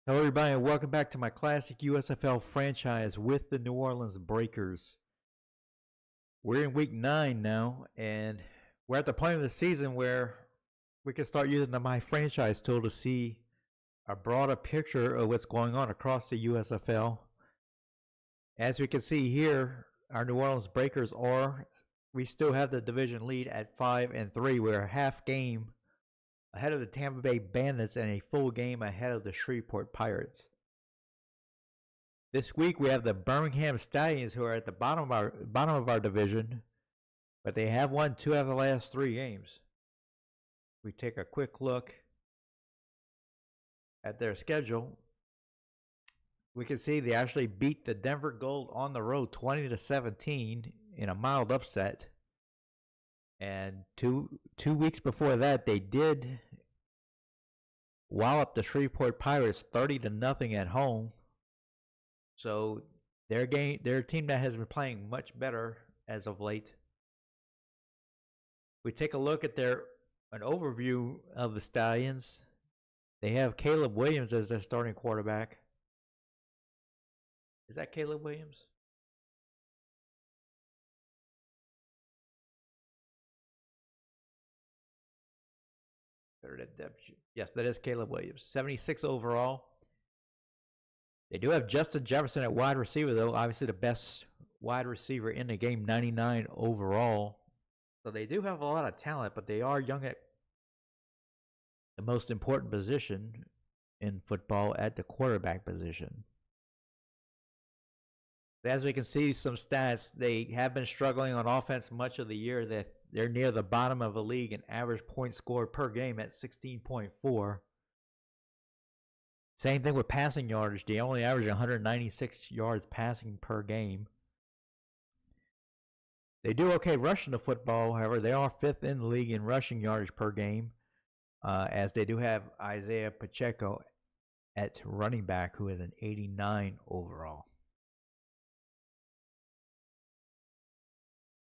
Hello, everybody, and welcome back to my classic USFL franchise with the New Orleans Breakers. We're in week 9 now, and we're at the point of the season where we can start using the My Franchise tool to see a broader picture of what's going on across the USFL. As we can see here, our New Orleans Breakers we still have the division lead at 5-3. We're a half game ahead of the Tampa Bay Bandits and a full game ahead of the Shreveport Pirates. This week we have the Birmingham Stallions, who are at the bottom of our division, but they have won 2 out of the last 3 games. We take a quick look at their schedule. We can see they actually beat the Denver Gold on the road 20-17 in a mild upset. And two weeks before that, they did wallop the Shreveport Pirates 30-0 at home. So their team that has been playing much better as of late. We take a look at an overview of the Stallions. They have Caleb Williams as their starting quarterback. Is that Caleb Williams? Yes, that is Caleb Williams. 76 overall. They do have Justin Jefferson at wide receiver, though. Obviously the best wide receiver in the game, 99 overall. So they do have a lot of talent, but they are young at the most important position in football, at the quarterback position. As we can see some stats, they have been struggling on offense much of the year. They're near the bottom of the league in average points scored per game at 16.4. Same thing with passing yardage. They only average 196 yards passing per game. They do okay rushing the football. However, they are 5th in the league in rushing yardage per game, as they do have Isaiah Pacheco at running back, who is an 89 overall.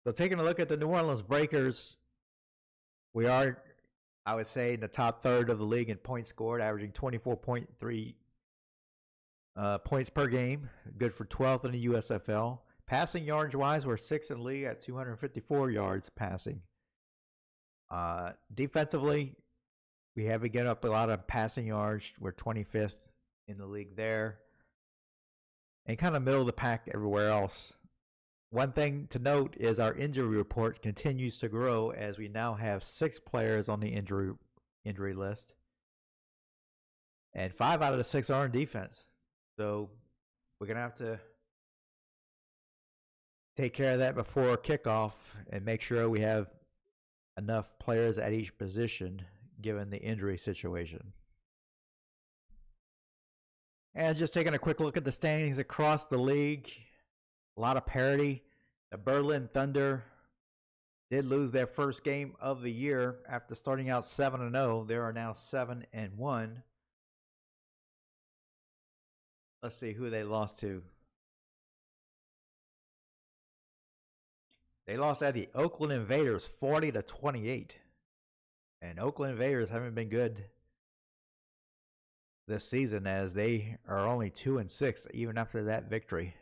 So taking a look at the New Orleans Breakers, we are, I would say, in the top third of the league in points scored, averaging 24.3 points per game, good for 12th in the USFL. Passing yardage-wise, we're 6th in the league at 254 yards passing. Defensively, we haven't given up a lot of passing yards. We're 25th in the league there. And kind of middle of the pack everywhere else. One thing to note is our injury report continues to grow, as we now have 6 players on the injury list. And 5 out of the 6 are in defense. So we're going to have to take care of that before kickoff and make sure we have enough players at each position given the injury situation. And just taking a quick look at the standings across the league. A lot of parity. The Berlin Thunder did lose their first game of the year after starting out 7-0. They are now 7-1. Let's see who they lost to. They lost at the Oakland Invaders 40-28. And Oakland Invaders haven't been good this season, as they are only 2-6 even after that victory.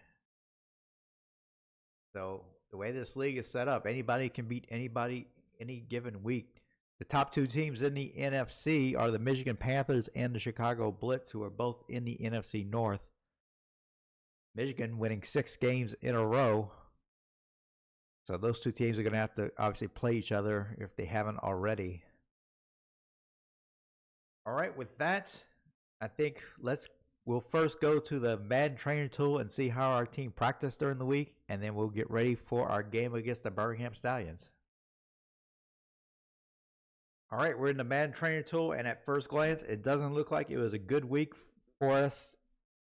So the way this league is set up, anybody can beat anybody any given week. The top 2 teams in the NFC are the Michigan Panthers and the Chicago Blitz, who are both in the NFC North. Michigan winning 6 games in a row. So those 2 teams are going to have to obviously play each other if they haven't already. All right, with that, I think we'll first go to the Madden training tool and see how our team practiced during the week, and then we'll get ready for our game against the Birmingham Stallions. All right, we're in the Madden training tool, and at first glance, it doesn't look like it was a good week for us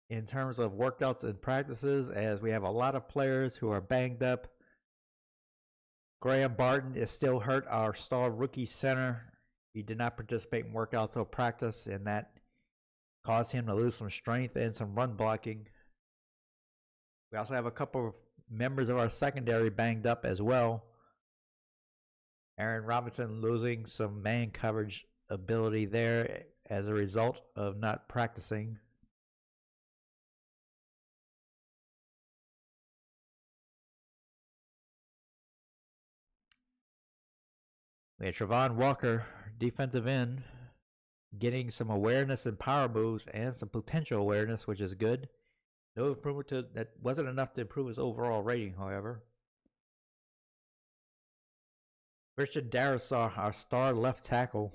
in terms of workouts and practices, as we have a lot of players who are banged up. Graham Barton is still hurt, our star rookie center. He did not participate in workouts or practice, and that caused him to lose some strength and some run blocking. We also have a couple of members of our secondary banged up as well. Aaron Robinson losing some man coverage ability there as a result of not practicing. We had Travon Walker, defensive end, getting some awareness and power moves and some potential awareness, which is good. No improvement to that wasn't enough to improve his overall rating, however. Christian Darrisaw, our star left tackle,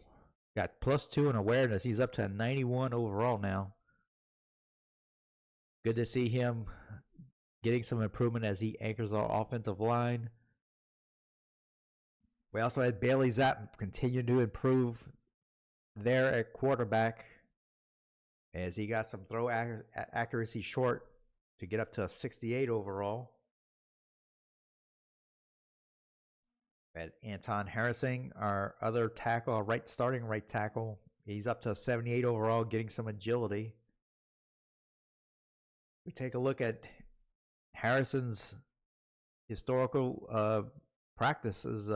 got +2 in awareness. He's up to a 91 overall now. Good to see him getting some improvement as he anchors our offensive line. We also had Bailey Zapp continue to improve there at quarterback as he got some throw accuracy short to get up to a 68 overall. We had Anton Harrison, our other tackle, our starting right tackle. He's up to a 78 overall, getting some agility. We take a look at Harrison's historical practices.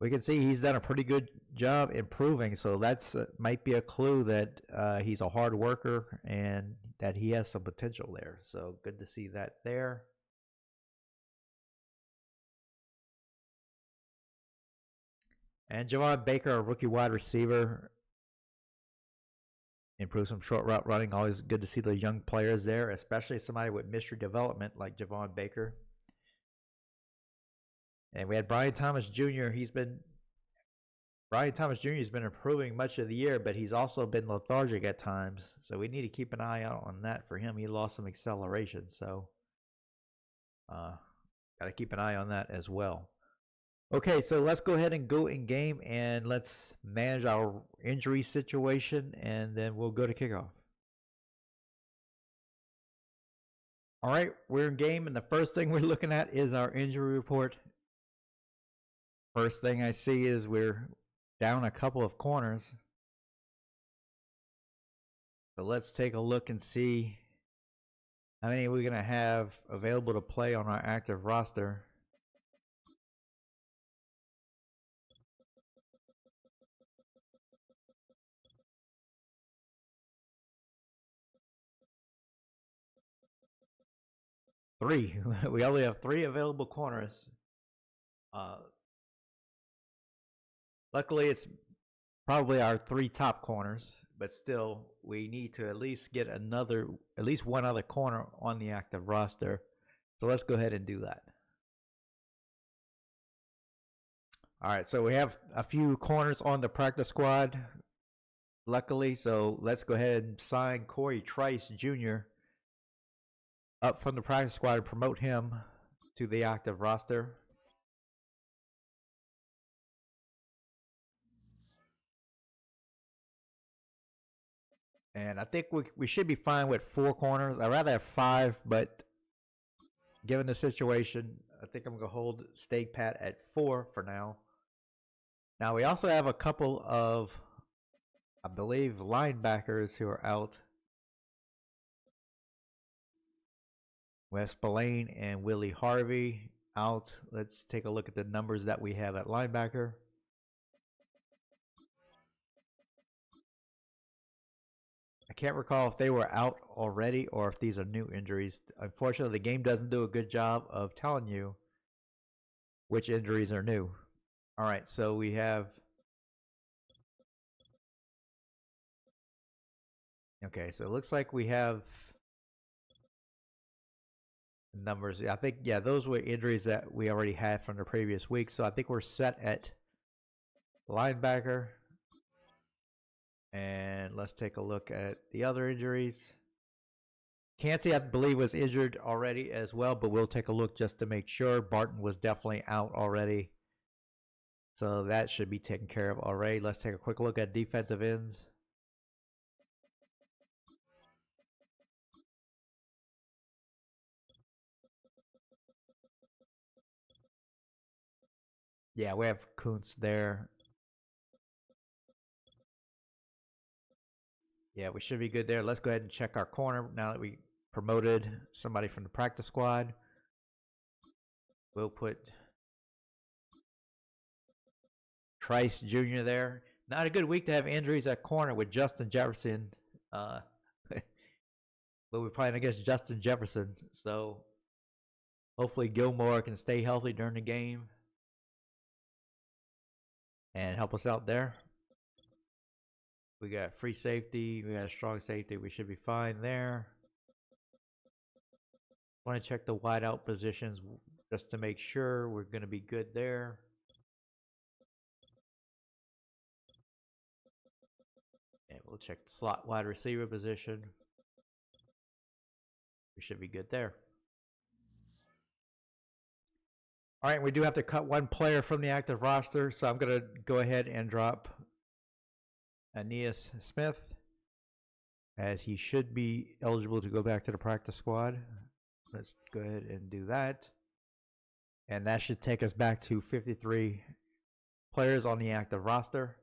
We can see he's done a pretty good job improving, so that's might be a clue that he's a hard worker and that he has some potential there. So good to see that there. And Javon Baker, a rookie wide receiver, improved some short route running. Always good to see the young players there, especially somebody with mystery development like Javon Baker. And we had Brian Thomas Jr. Brian Thomas Jr. has been improving much of the year, but he's also been lethargic at times. So we need to keep an eye out on that for him. He lost some acceleration, so got to keep an eye on that as well. Okay, so let's go ahead and go in game and let's manage our injury situation, and then we'll go to kickoff. All right, we're in game, and the first thing we're looking at is our injury report. First thing I see is we're down a couple of corners. So let's take a look and see how many we're going to have available to play on our active roster. Three. We only have 3 available corners. Luckily, it's probably our 3 top corners, but still, we need to at least get at least one other corner on the active roster. So let's go ahead and do that. All right, so we have a few corners on the practice squad, luckily. So let's go ahead and sign Corey Trice Jr. up from the practice squad and promote him to the active roster. And I think we should be fine with 4 corners. I'd rather have 5, but given the situation, I think I'm going to hold stake pat at 4 for now. Now, we also have a couple of, I believe, linebackers who are out. Wes Spillane and Willie Harvey out. Let's take a look at the numbers that we have at linebacker. I can't recall if they were out already or if these are new injuries. Unfortunately, the game doesn't do a good job of telling you which injuries are new. All right, so we have... Okay, so it looks like we have numbers. I think, yeah, those were injuries that we already had from the previous week. So I think we're set at linebacker. And let's take a look at the other injuries. Cansey, I believe, was injured already as well, but we'll take a look just to make sure. Barton was definitely out already. So that should be taken care of already. Let's take a quick look at defensive ends. Yeah, we have Kuntz there. Yeah, we should be good there. Let's go ahead and check our corner now that we promoted somebody from the practice squad. We'll put Trice Jr. there. Not a good week to have injuries at corner with Justin Jefferson. But we're playing against Justin Jefferson. So hopefully Gilmore can stay healthy during the game. and help us out there. We got free safety. We got a strong safety. We should be fine there. Want to check the wide out positions just to make sure we're going to be good there. And we'll check the slot wide receiver position. We should be good there. All right, we do have to cut one player from the active roster, so I'm going to go ahead and drop Aeneas Smith, as he should be eligible to go back to the practice squad. Let's go ahead and do that. And that should take us back to 53 players on the active roster.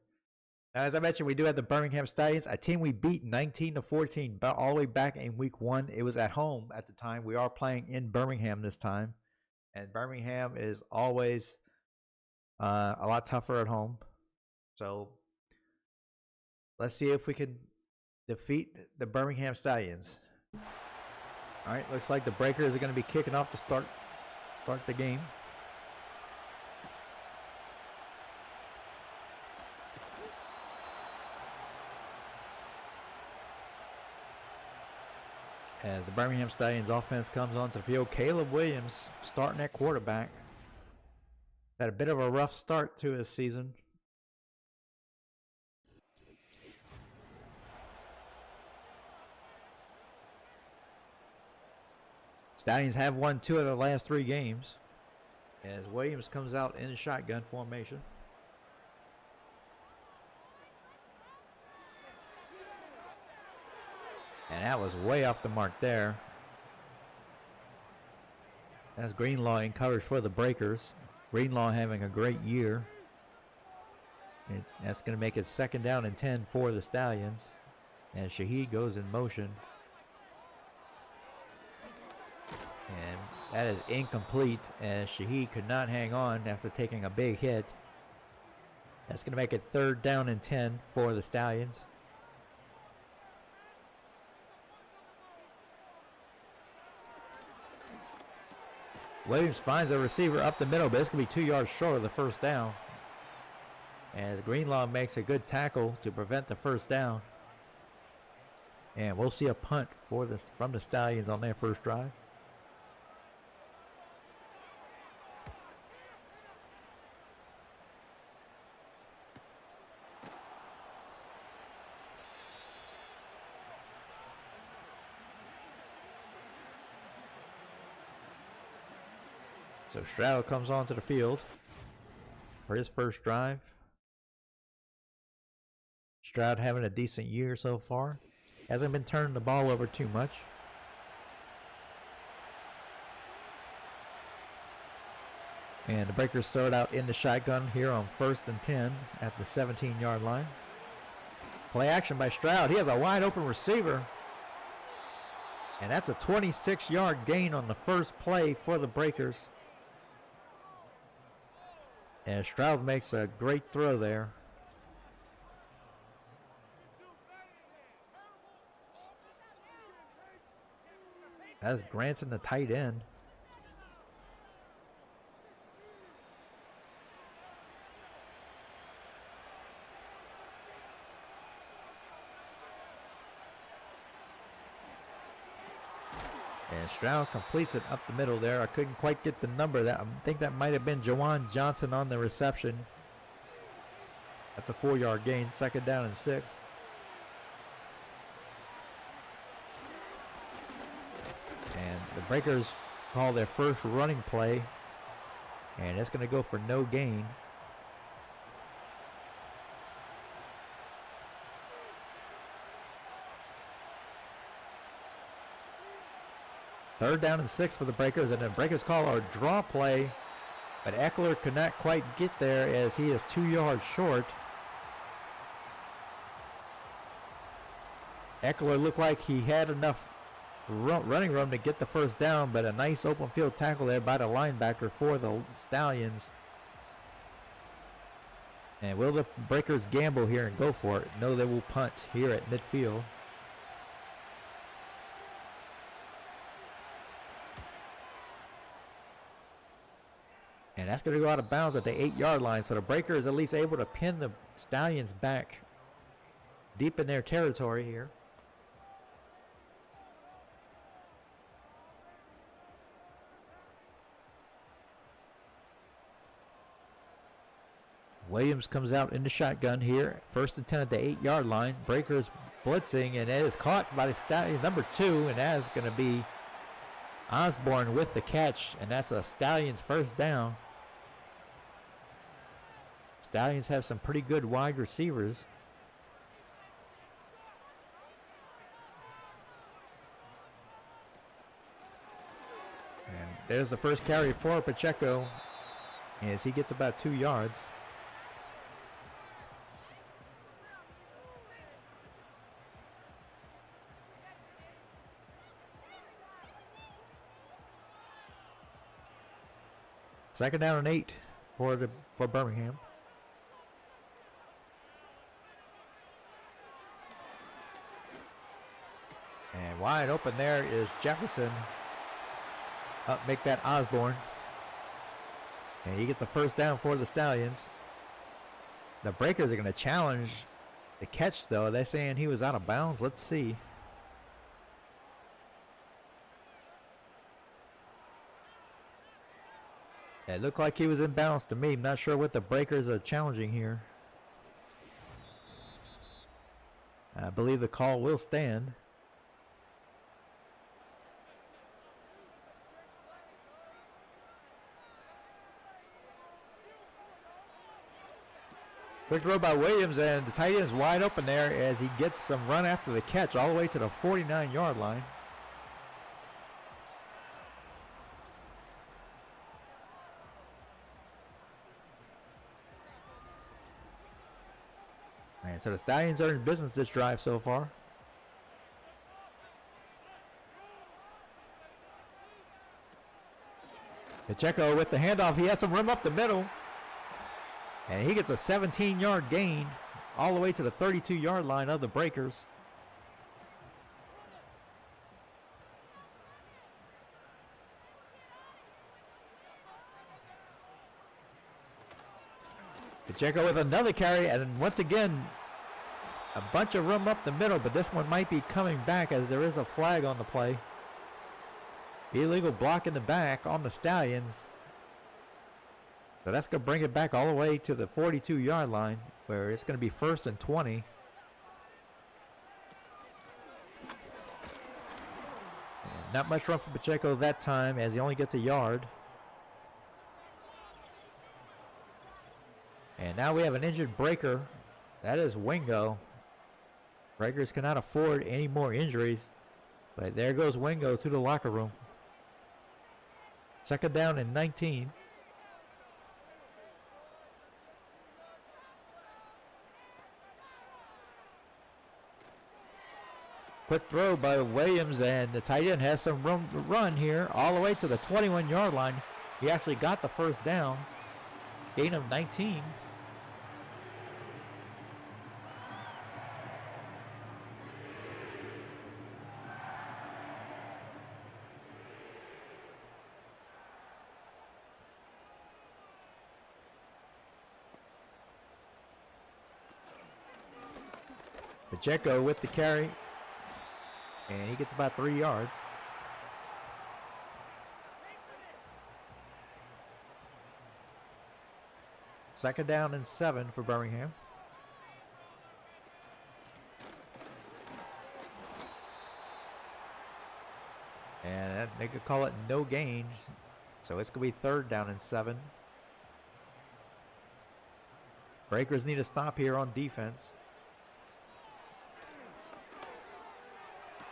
Now, as I mentioned, we do have the Birmingham Stallions, a team we beat 19-14, but all the way back in week 1. It was at home at the time. We are playing in Birmingham this time. And Birmingham is always a lot tougher at home. So let's see if we can defeat the Birmingham Stallions. All right, looks like the Breakers are going to be kicking off to start the game. As the Birmingham Stallions offense comes onto the field, Caleb Williams starting at quarterback. Had a bit of a rough start to his season. Stallions have won 2 of their last 3 games, as Williams comes out in shotgun formation. And that was way off the mark there. That's Greenlaw in coverage for the Breakers. Greenlaw having a great year. That's going to make it 2nd down and 10 for the Stallions. And Shaheed goes in motion. And that is incomplete, as Shaheed could not hang on after taking a big hit. That's going to make it 3rd down and 10 for the Stallions. Williams finds a receiver up the middle, but it's going to be 2 yards short of the 1st down. As Greenlaw makes a good tackle to prevent the 1st down. And we'll see a punt from the Stallions on their first drive. So Stroud comes onto the field for his first drive. Stroud having a decent year so far. Hasn't been turning the ball over too much. And the Breakers start out in the shotgun here on 1st and 10 at the 17-yard line. Play action by Stroud. He has a wide open receiver. And that's a 26-yard gain on the first play for the Breakers. And Stroud makes a great throw there. That's Granson, the tight end. And Stroud completes it up the middle there. I couldn't quite get the number. I think that might have been Jawan Johnson on the reception. That's a 4-yard gain, 2nd down and 6. And the Breakers call their first running play, and it's going to go for no gain. Third down and 6 for the Breakers, and the Breakers call our draw play, but Eckler could not quite get there as he is 2 yards short. Eckler looked like he had enough running room to get the 1st down, but a nice open field tackle there by the linebacker for the Stallions. And will the Breakers gamble here and go for it? No, they will punt here at midfield. And that's going to go out of bounds at the 8-yard line. So the breaker is at least able to pin the Stallions back deep in their territory here. Williams comes out in the shotgun here. 1st and 10 at the 8-yard line. Breakers blitzing, and it is caught by the Stallions, number 2, and that is going to be Osborne with the catch, and that's a Stallions first down. Stallions have some pretty good wide receivers. And there's the first carry for Pacheco as he gets about 2 yards. Second down and 8 for Birmingham. And wide open there is Jefferson. Up, make that Osborne. And he gets a first down for the Stallions. The Breakers are going to challenge the catch, though. They're saying he was out of bounds. Let's see. It looked like he was in bounds to me. I'm not sure what the Breakers are challenging here. I believe the call will stand. Quick throw by Williams, and the tight end is wide open there as he gets some run after the catch all the way to the 49-yard line. And so the Stallions are in business this drive so far. Pacheco with the handoff. He has some room up the middle. And he gets a 17-yard gain all the way to the 32-yard line of the Breakers. Pacheco with another carry, and once again, a bunch of room up the middle, but this one might be coming back as there is a flag on the play. Illegal block in the back on the Stallions. So that's going to bring it back all the way to the 42-yard line, where it's going to be 1st and 20. And not much run for Pacheco that time, as he only gets a yard. And now we have an injured Breaker. That is Wingo. Breakers cannot afford any more injuries. But there goes Wingo to the locker room. Second down and 19. Quick throw by Williams, and the tight end has some room to run here all the way to the 21-yard line. He actually got the first down. Gain of 19. Pacheco with the carry, and he gets about 3 yards. Second down and 7 for Birmingham. And they could call it no gain, so it's going to be 3rd down and 7. Breakers need a stop here on defense.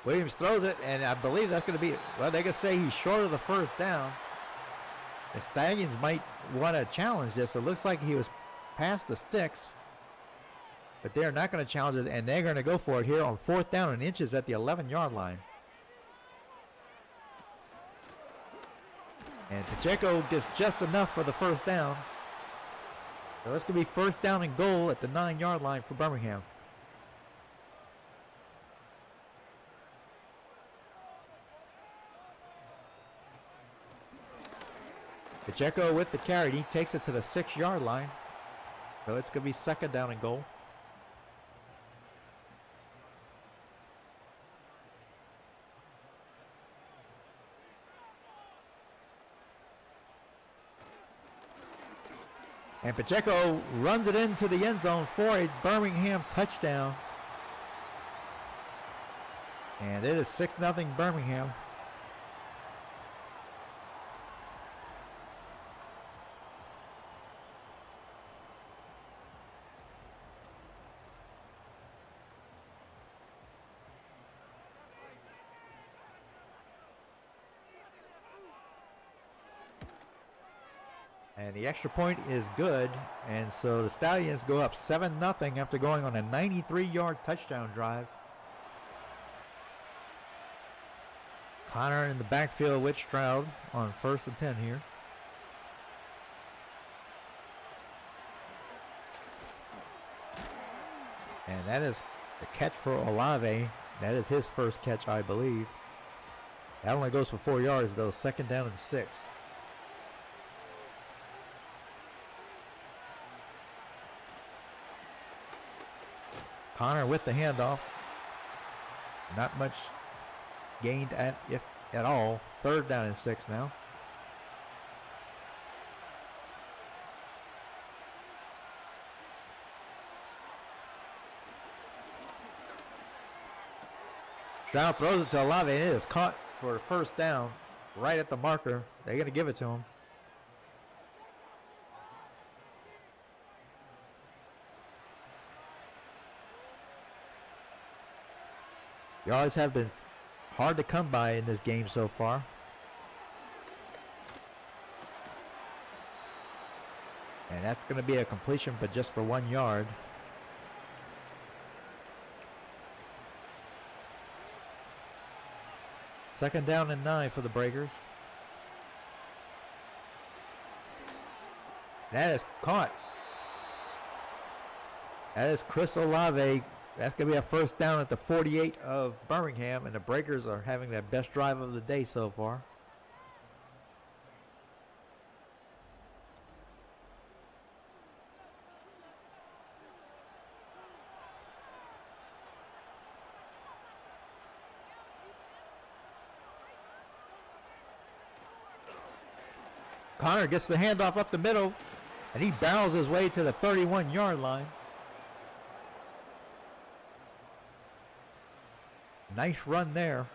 Williams throws it, and I believe that's going to be, well, they could say he's short of the first down. The Stallions might want to challenge this. It looks like he was past the sticks, but they're not going to challenge it, and they're going to go for it here on 4th down and inches at the 11-yard line. And Pacheco gets just enough for the first down. So it's going to be 1st down and goal at the 9-yard line for Birmingham. Pacheco with the carry. He takes it to the 6-yard line. So it's going to be 2nd down and goal. And Pacheco runs it into the end zone for a Birmingham touchdown. And it is 6-0 Birmingham. And the extra point is good, and so the Stallions go up 7-0 after going on a 93-yard touchdown drive. Connor in the backfield with Stroud on 1st and 10 here. And that is the catch for Olave. That is his first catch, I believe. That only goes for 4 yards, though. 2nd down and 6. Connor with the handoff. Not much gained if at all. 3rd down and 6 now. Stroud throws it to Olave, and it is caught for a 1st down right at the marker. They're going to give it to him. Yards have been hard to come by in this game so far. And that's going to be a completion, but just for 1 yard. Second down and 9 for the Breakers. That is caught. That is Chris Olave. That's going to be a 1st down at the 48 of Birmingham, and the Breakers are having their best drive of the day so far. Connor gets the handoff up the middle, and he barrels his way to the 31-yard line. Nice run there.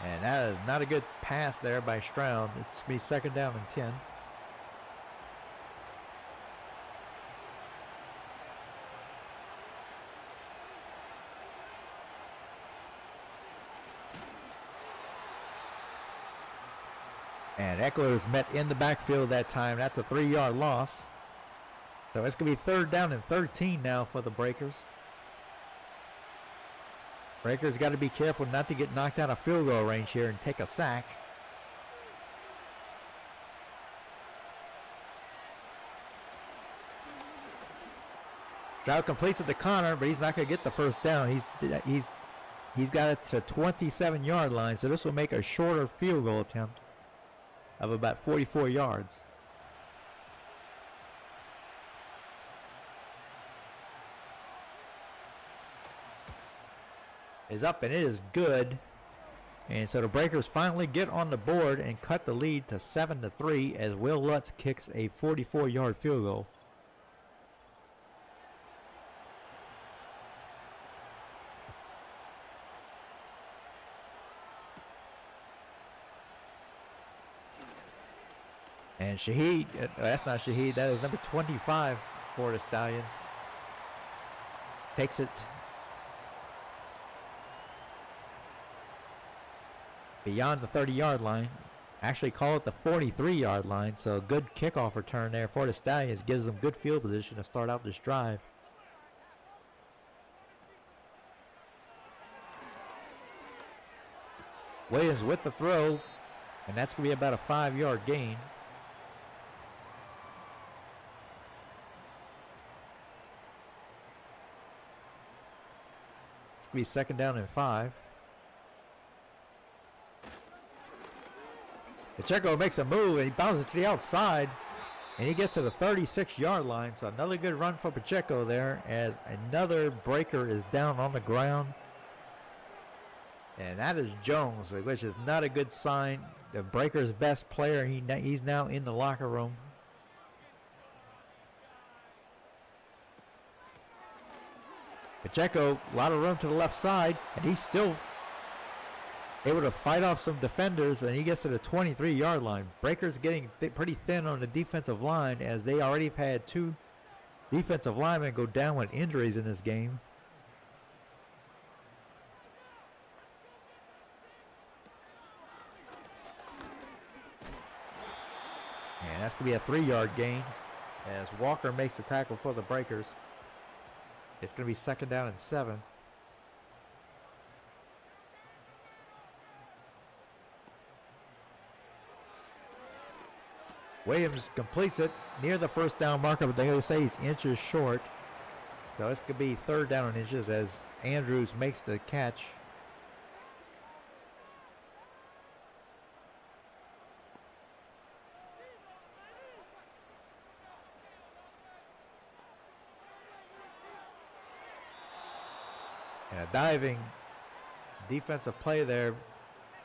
And that is not a good pass there by Stroud. It's be 2nd down and 10. And Eckler is met in the backfield that time. That's a 3-yard loss. So it's going to be 3rd down and 13 now for the Breakers. Breakers got to be careful not to get knocked out of field goal range here and take a sack. Stroud completes it to Connor, but he's not going to get the 1st down. He's got it to 27-yard line, so this will make a shorter field goal attempt of about 44 yards. Is up, and it is good. And so the Breakers finally get on the board and cut the lead to 7-3 as Will Lutz kicks a 44-yard field goal. And Shaheed, that's not Shaheed, that is number 25 for the Stallions. Takes it beyond the 30-yard line. Actually call it the 43-yard line, so good kickoff return there for the Stallions. Gives them good field position to start out this drive. Williams with the throw, and that's going to be about a 5-yard gain. be second down and 5. Pacheco makes a move and he bounces to the outside. And he gets to the 36-yard line. So another good run for Pacheco there as another breaker is down on the ground. And that is Jones, which is not a good sign. The breaker's best player, he's now in the locker room. Pacheco, a lot of room to the left side, and he's still able to fight off some defenders, and he gets to the 23-yard line. Breaker's getting pretty thin on the defensive line as they already have had 2 defensive linemen go down with injuries in this game. And that's going to be a 3-yard gain as Walker makes the tackle for the Breakers. It's going to be second down and 7. Williams completes it near the first down marker, but they say he's inches short. So this could be third down and inches as Andrews makes the catch. And a diving defensive play there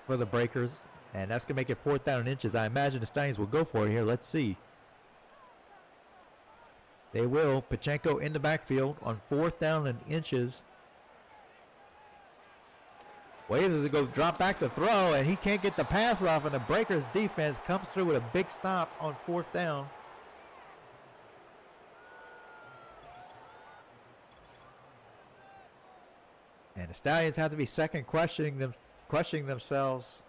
for the Breakers. And that's going to make it fourth down and inches. I imagine the Stallions will go for it here. Let's see. They will. Pacheco in the backfield on fourth down and inches. Williams is going to go drop back to throw, and he can't get the pass off, and the Breakers defense comes through with a big stop on fourth down. And the Stallions have to be second questioning themselves.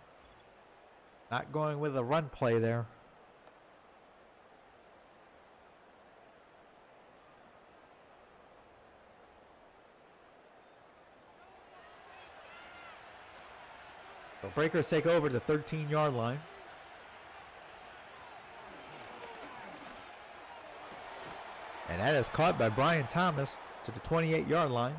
Not going with a run play there. The Breakers take over the 13-yard line. And that is caught by Brian Thomas to the 28-yard line.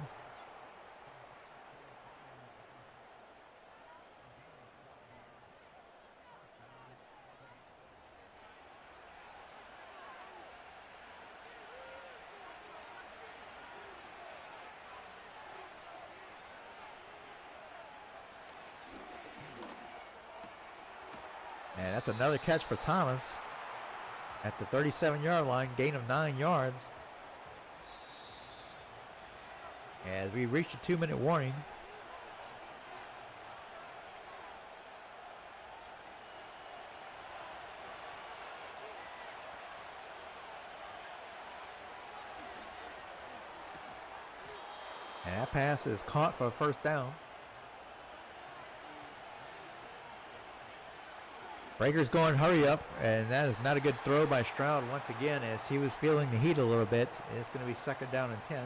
And that's another catch for Thomas at the 37-yard line, gain of 9 yards. As we reach a 2-minute warning. And that pass is caught for a first down. Breakers going hurry up, and that is not a good throw by Stroud once again as he was feeling the heat a little bit. It's going to be second down and 10.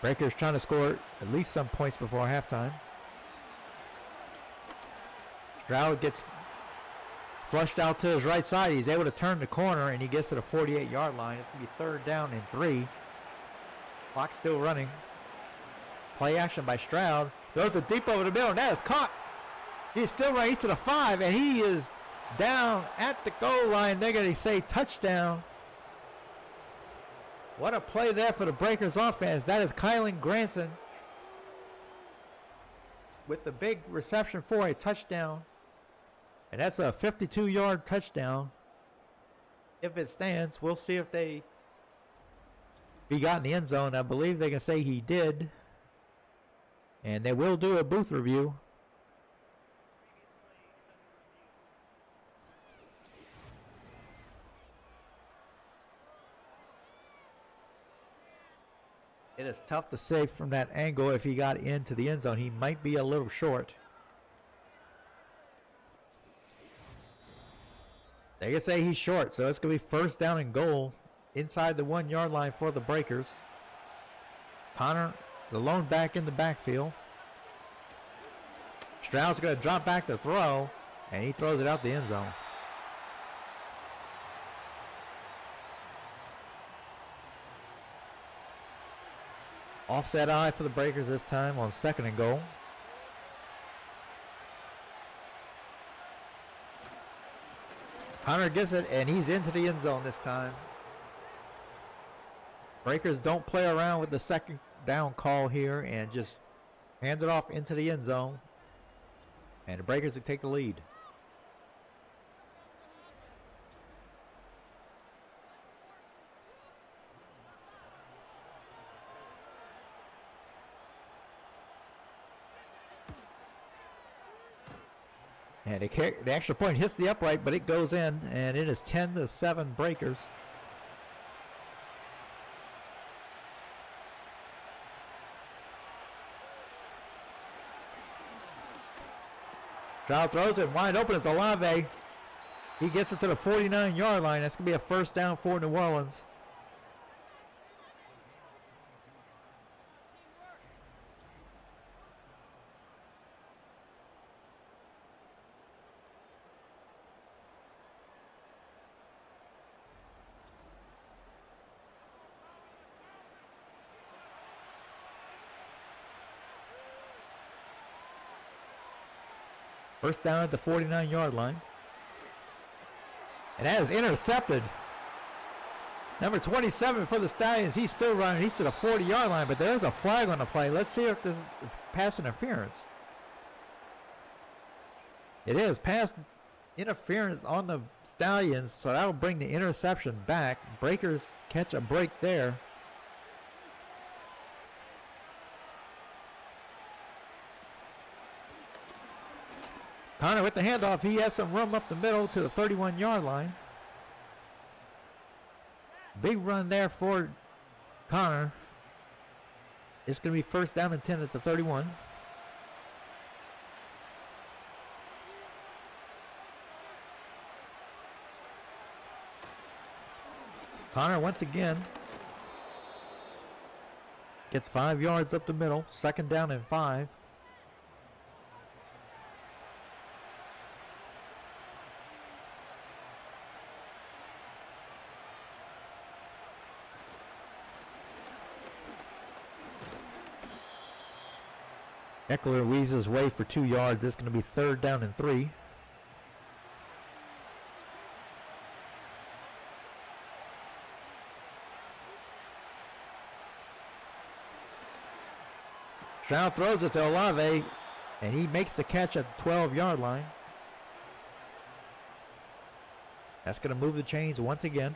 Breakers trying to score at least some points before halftime. Stroud gets flushed out to his right side. He's able to turn the corner, and he gets to the 48-yard line. It's going to be third down and 3. Clock still running. Play action by Stroud. Throws it deep over the middle, and that is caught. He's still right. He's to the 5, and he is down at the goal line. They're going to say touchdown. What a play there for the Breakers offense. That is Kylan Granson with the big reception for a touchdown. And that's a 52-yard touchdown. If it stands, we'll see if he got in the end zone. I believe they can say he did. And they will do a booth review. It is tough to say from that angle if he got into the end zone. He might be a little short. They can say he's short, so it's going to be first down and goal inside the 1-yard line for the Breakers. Connor, the lone back in the backfield. Stroud's going to drop back to throw, and he throws it out the end zone. Offset eye for the Breakers this time on 2nd and goal. Connor gets it, and he's into the end zone this time. Breakers don't play around with the 2nd down call here and just hand it off into the end zone. And the Breakers will take the lead. And the extra point hits the upright, but it goes in, and it is 10-7 Breakers. Stroud throws it wide open. It's Olave. He gets it to the 49-yard line. That's going to be a first down for New Orleans. First down at the 49-yard line. And that is intercepted. Number 27 for the Stallions. He's still running. He's to the 40-yard line, but there's a flag on the play. Let's see if this is pass interference. It is pass interference on the Stallions, so that will bring the interception back. Breakers catch a break there. Connor with the handoff. He has some room up the middle to the 31-yard line. Big run there for Connor. It's going to be first down and 10 at the 31. Connor once again gets 5 yards up the middle. Second down and 5. Eckler weaves his way for 2 yards. This is going to be third down and 3. Stroud throws it to Olave, and he makes the catch at the 12-yard line. That's going to move the chains once again.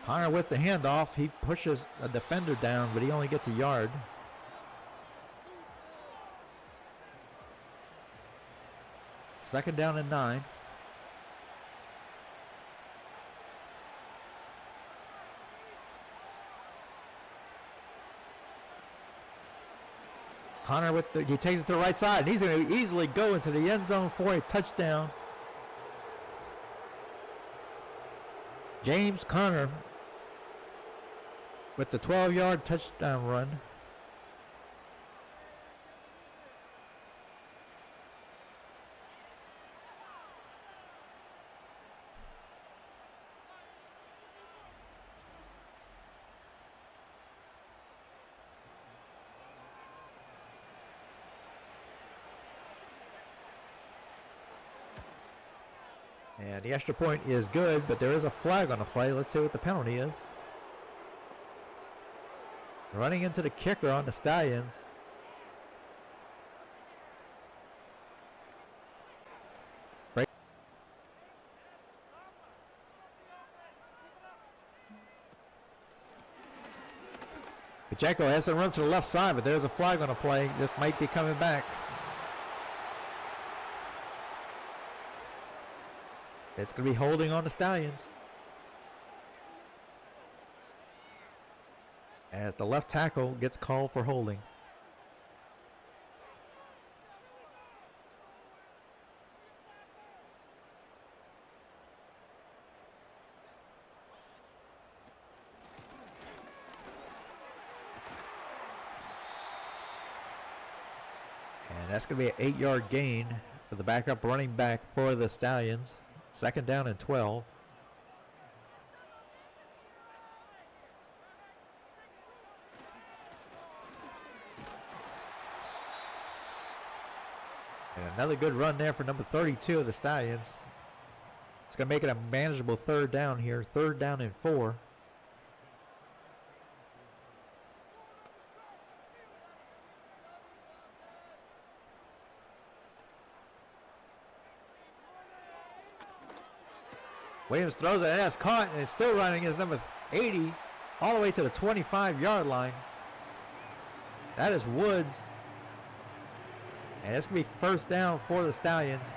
Connor with the handoff. He pushes a defender down, but he only gets a yard. Second down and 9. Connor he takes it to the right side, and he's going to easily go into the end zone for a touchdown. James Conner with the 12-yard touchdown run. And the extra point is good, but there is a flag on the play. Let's see what the penalty is. Running into the kicker on the Stallions. Pacheco has to run to the left side, but there's a flag on the play. This might be coming back. It's going to be holding on the Stallions. As the left tackle gets called for holding. That's going to be an 8-yard gain for the backup running back for the Stallions. 2nd down and 12. And another good run there for number 32 of the Stallions. It's going to make it a manageable 3rd down here. 3rd down and 4. Williams throws it, and that's caught, and it's still running as number 80 all the way to the 25-yard line. That is Woods. And it's going to be 1st down for the Stallions.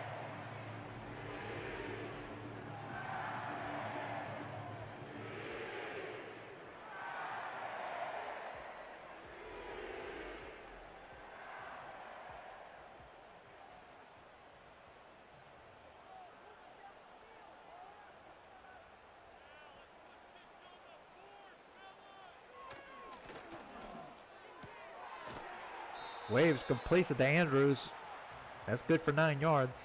Waves completes it to Andrews. That's good for 9 yards.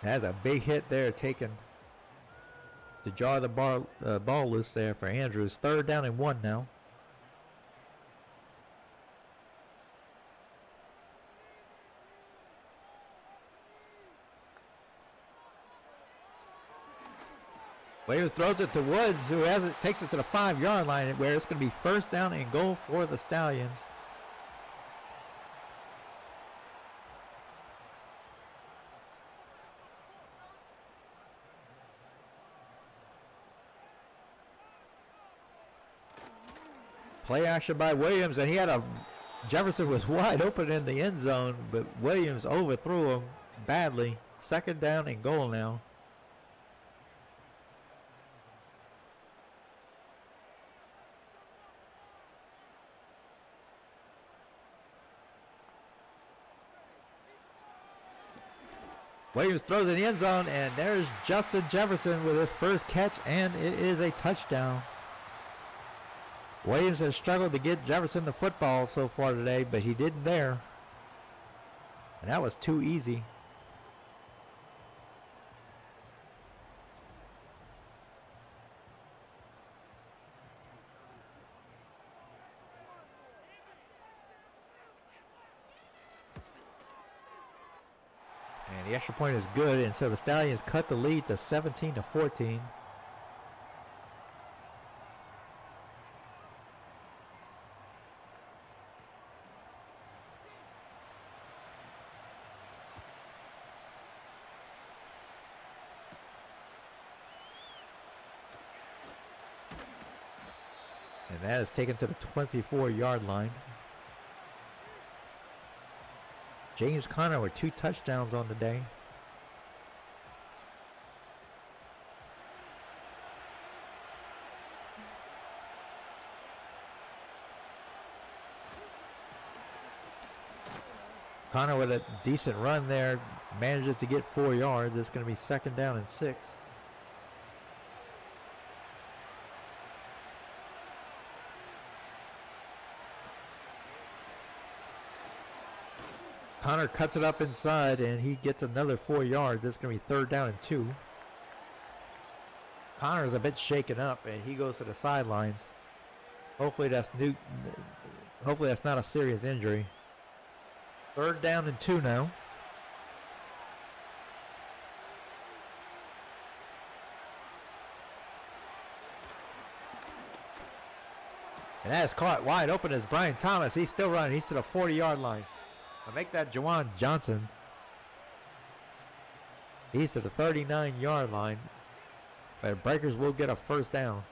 That's a big hit there taken to jar the ball loose there for Andrews. 3rd down and 1 now. Williams throws it to Woods, who has it, takes it to the 5-yard line, where it's going to be 1st down and goal for the Stallions. Play action by Williams, and Jefferson was wide open in the end zone, but Williams overthrew him badly. 2nd down and goal now. Williams throws in the end zone, and there's Justin Jefferson with his first catch, and it is a touchdown. Williams has struggled to get Jefferson the football so far today, but he didn't there. And that was too easy. And the extra point is good, and so the Stallions cut the lead to 17-14. And that is taken to the 24-yard line. James Conner with 2 touchdowns on the day. Conner with a decent run there, manages to get 4 yards. It's going to be 2nd down and 6. Conner cuts it up inside, and he gets another 4 yards. It's going to be 3rd down and 2. Conner is a bit shaken up, and he goes to the sidelines. Hopefully that's not a serious injury. 3rd down and 2 now. And that is caught wide open as Brian Thomas. He's still running. He's to the 40-yard line. I'll make that Jawan Johnson. He's to the 39-yard line. But Breakers will get a 1st down.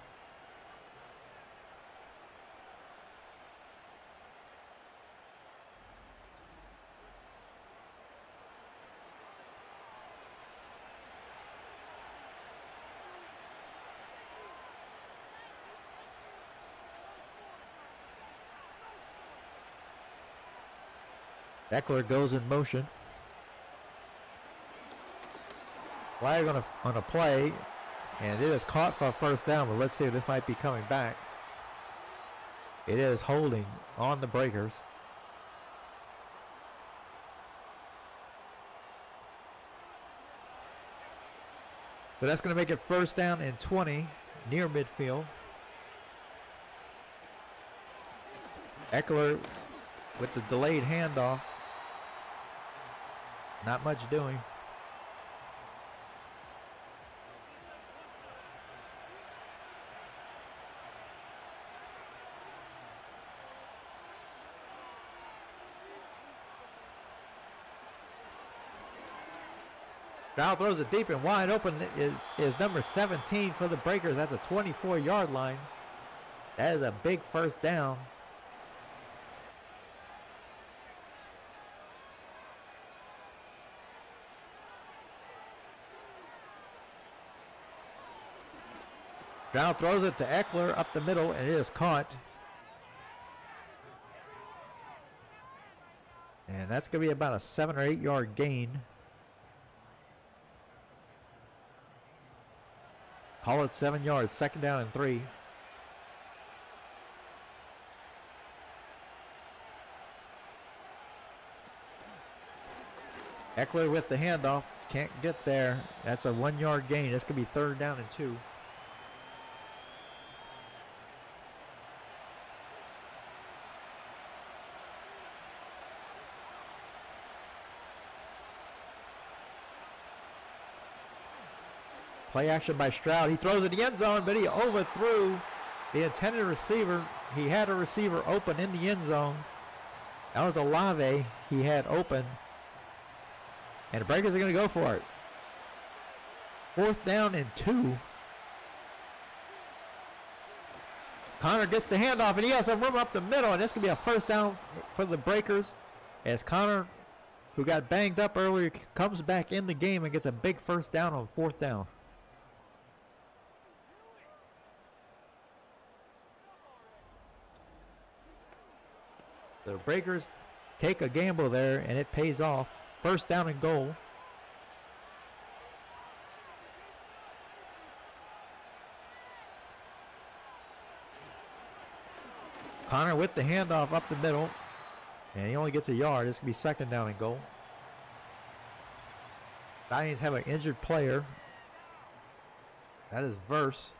Eckler goes in motion. Flag on a play, and it is caught for a first down, but let's see if this might be coming back. It is holding on the breakers. But that's going to make it first down and 20 near midfield. Eckler with the delayed handoff. Not much doing. Now throws it deep and wide open is number 17 for the Breakers at the 24-yard line. That is a big first down. Brown throws it to Eckler up the middle, and it is caught. And that's going to be about a 7 or 8 yard gain. Call it 7 yards, second down and 3. Eckler with the handoff, can't get there. That's a 1 yard gain. That's going to be third down and 2. Play action by Stroud. He throws it in the end zone, but he overthrew the intended receiver. He had a receiver open in the end zone. That was Olave he had open. And the Breakers are going to go for it. Fourth down and 2. Connor gets the handoff, and he has some room up the middle, and this could be a first down for the Breakers as Connor, who got banged up earlier, comes back in the game and gets a big first down on fourth down. The Breakers take a gamble there, and it pays off. First down and goal. Connor with the handoff up the middle, and he only gets a yard. This could be second down and goal. Lions have an injured player. That is Verse.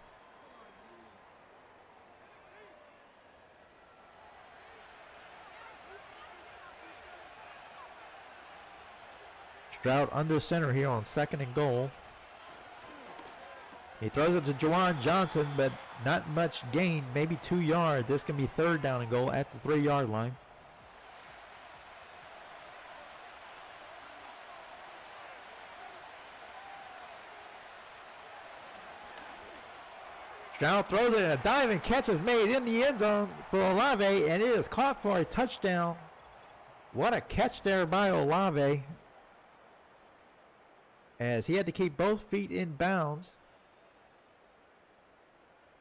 Stroud under center here on second and goal. He throws it to Juwan Johnson, but not much gain, maybe 2 yards. This can be third down and goal at the 3 yard line. Stroud throws it, and a diving catch is made in the end zone for Olave, and it is caught for a touchdown. What a catch there by Olave, as he had to keep both feet in bounds.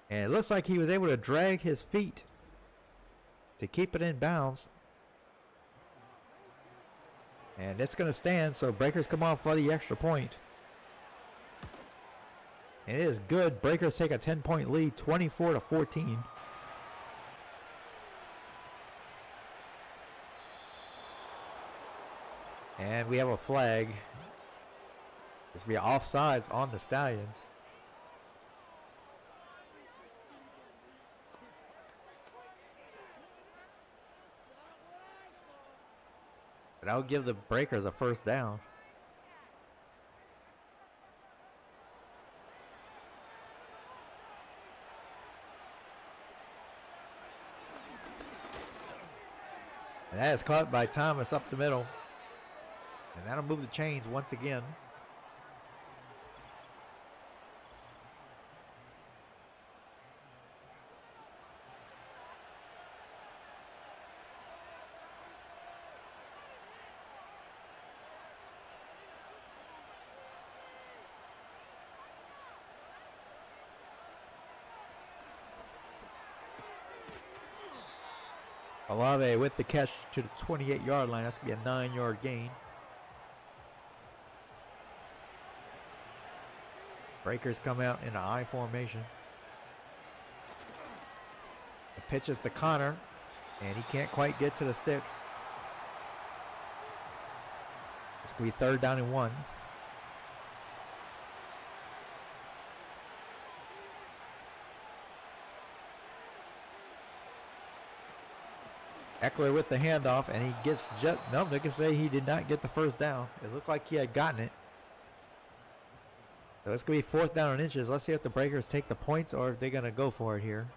And it looks like he was able to drag his feet to keep it in bounds. And it's going to stand, so Breakers come on for the extra point. And it is good. Breakers take a 10-point lead, 24-14. And we have a flag. This will be offsides on the Stallions. But I'll give the Breakers a first down. And that is caught by Thomas up the middle. And that'll move the chains once again. Olave with the catch to the 28 yard line. That's going to be a 9 yard gain. Breakers come out in an I formation. The pitch is to Connor, and he can't quite get to the sticks. It's going to be 3rd down and 1. Eckler with the handoff, and he gets just, no, they can say he did not get the 1st down. It looked like he had gotten it. So it's going to be 4th down and inches. Let's see if the Breakers take the points or if they're going to go for it here.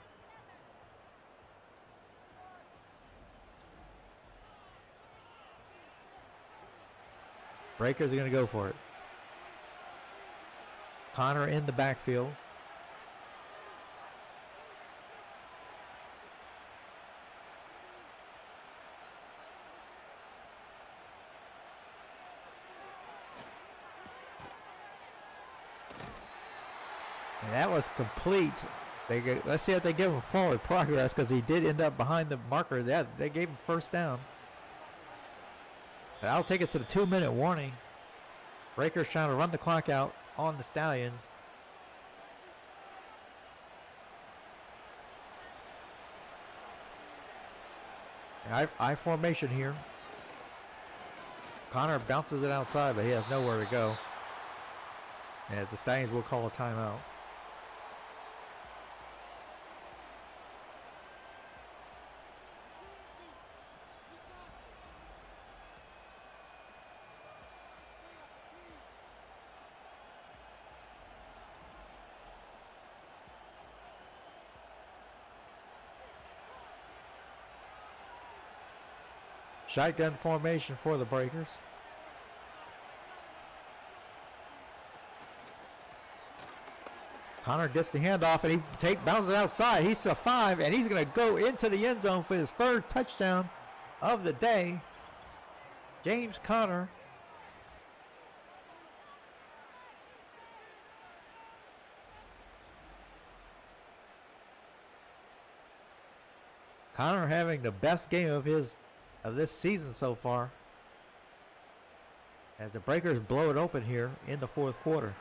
Breakers are going to go for it. Connor in the backfield. And that was complete. Let's see if they give him forward progress, because he did end up behind the marker. They gave him 1st down. But I'll take us to the 2-minute warning. Breakers trying to run the clock out on the Stallions. I formation here. Connor bounces it outside, but he has nowhere to go. As the Stallions will call a timeout. Shotgun formation for the Breakers. Connor gets the handoff, and he bounces it outside. He's a 5, and he's going to go into the end zone for his 3rd touchdown of the day. James Conner. Connor having the best game of this season so far, as the Breakers blow it open here in the 4th quarter.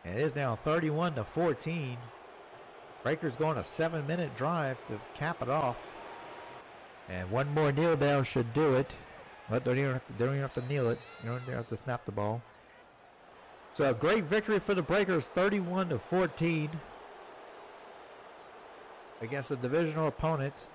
And it is now 31-14. Breakers going a 7-minute drive to cap it off. And one more kneel down should do it. But they don't even have to kneel it. They don't even have to snap the ball. So a great victory for the Breakers, 31-14 against a divisional opponent.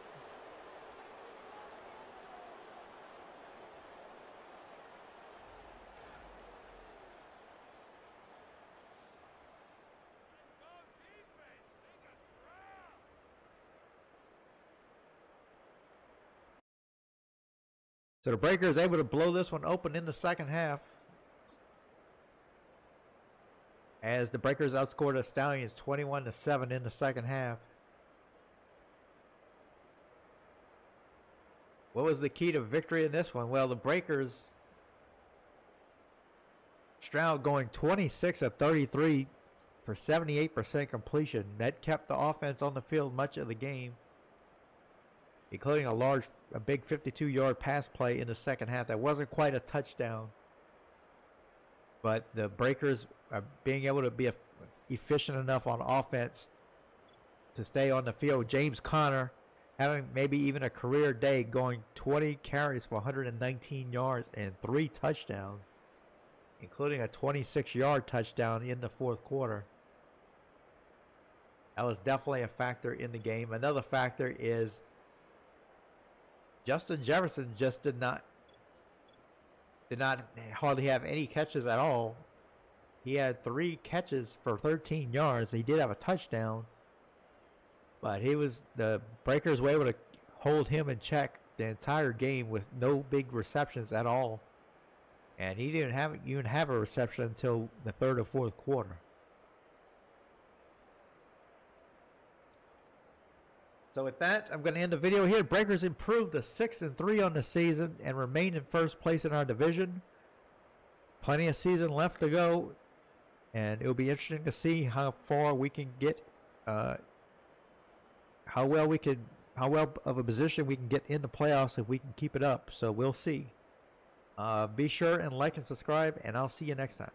So the Breakers able to blow this one open in the 2nd half, as the Breakers outscored the Stallions 21-7 in the 2nd half. What was the key to victory in this one? Well, the Breakers, Stroud going 26 of 33 for 78% completion. That kept the offense on the field much of the game, including a big 52-yard pass play in the 2nd half. That wasn't quite a touchdown, but the Breakers are being able to be efficient enough on offense to stay on the field. James Conner having maybe even a career day, going 20 carries for 119 yards and 3 touchdowns, including a 26-yard touchdown in the 4th quarter. That was definitely a factor in the game. Another factor is Justin Jefferson just did not hardly have any catches at all. He had 3 catches for 13 yards. He did have a touchdown, but the Breakers were able to hold him in check the entire game with no big receptions at all. And he didn't even have a reception until the 3rd or 4th quarter. So with that, I'm going to end the video here. Breakers improved to 6-3 on the season and remain in 1st place in our division. Plenty of season left to go, and it'll be interesting to see how far we can get, how well of a position we can get in the playoffs if we can keep it up. So we'll see. Be sure and like and subscribe, and I'll see you next time.